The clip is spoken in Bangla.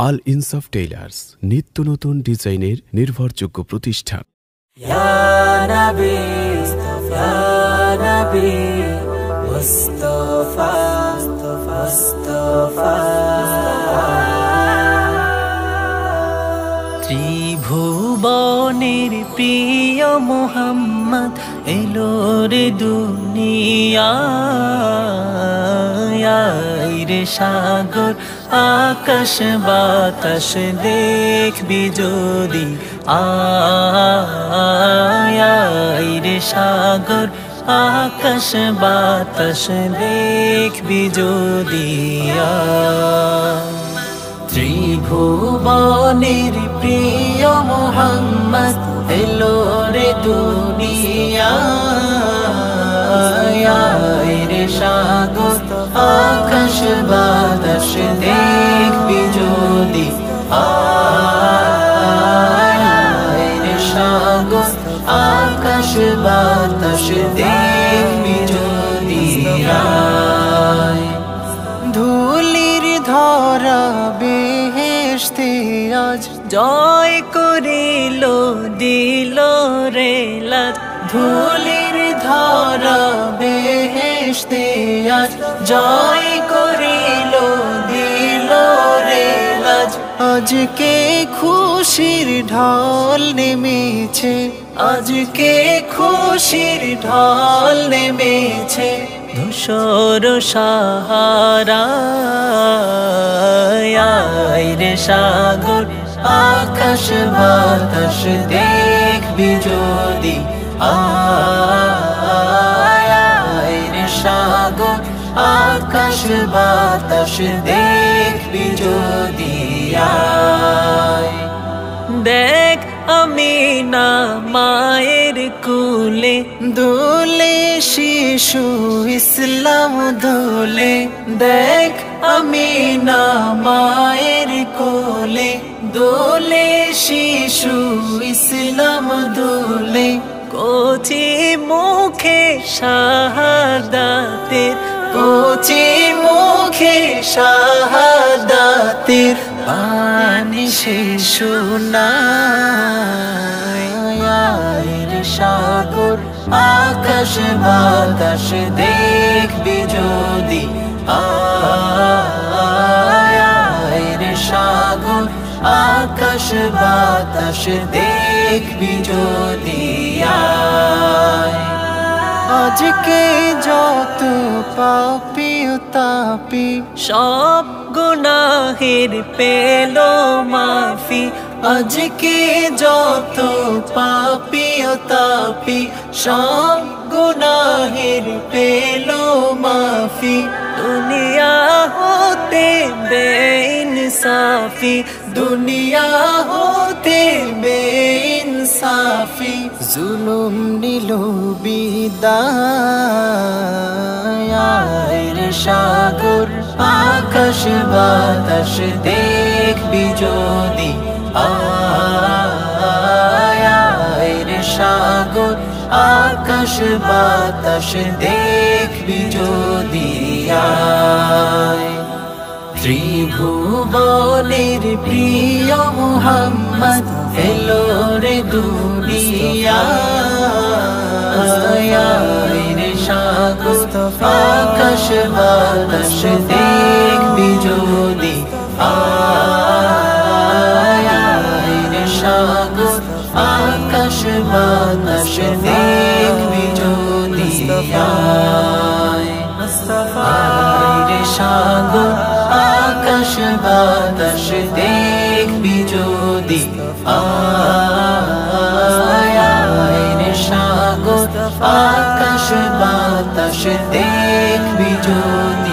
আল ইনসাফ টেইলার্স, নিত্য নতুন ডিজাইনের নির্ভরযোগ্য প্রতিষ্ঠান। ইয়া নবী ইয়া নবী মুস্তাফা মুস্তাফা ত্রিভুবনের প্রিয় মুহাম্মদ এলো রে দুনিয়ায় রে সাগর আকাশ বাতাস দেখবি যদি আয় রে সাগর আকাশ বাতাস দেখবি যদি ত্রিভুবনের প্রিয় মুহাম্মদ এলো রে দুনিয়ায় রে সাগর আকাশ বাতাস দেখবি যদি আয় রে সাগর আকাশ বাতাস দেখবি যদি ধুলির ধরা বেহেশতে আজ জয় করিল দিল রে লাজ ধুলির ধরা বেহেশতে আজ জয় করিল দিল রে লাজ আজকে খুশির ঢল নেমেছে আজকে খুশির ঢল নেমেছে ধূসর সাহারায় রে সাগর আকাশ বাতাস দেখবি যদি আয় রে সাগর আকাশ বাতাস দেখবি যদি দেখ আমিনা মায়ের কুলে দোলে শিশু ইসলাম দোলে দেখ আমিনা মায়ের কোলে দোলে শিশু ইসলাম দোলে কচি মুখে শাহাদাতের কচি মুখে শাহাদাতের বাণী সে শোনায় রে সাগর আকাশ বাতাস দেখবি যদি আয় রে সাগর আকাশ বাতাস দেখবি যদি আজকে যত পাপী তাপি সব গুনাহের পেল মাফি আজকে যত পাপী তাপি সব গুনাহের পেল মাফি দুনিয়া হতে বেইনসাফি দুনিয়া হতে বেইনসাফি জুলুম নিল বিদায় রে সাগর আকাশ বাতাস দেখবি যদি আয় রে সাগর আকাশ বাতাস দেখবি যদি ত্রিভুবনের প্রিয় মুহাম্মদ এলো রে দুনিয়ায় রে সাগর আকাশ বাতাস দেখবি যদি আয় রে সাগর আকাশ বাতাস দেখবি যদি রে সাগর আকাশ বাতাস দেখবি যদি আয় রে সাগর আকাশ বাতাস দেখবি যদি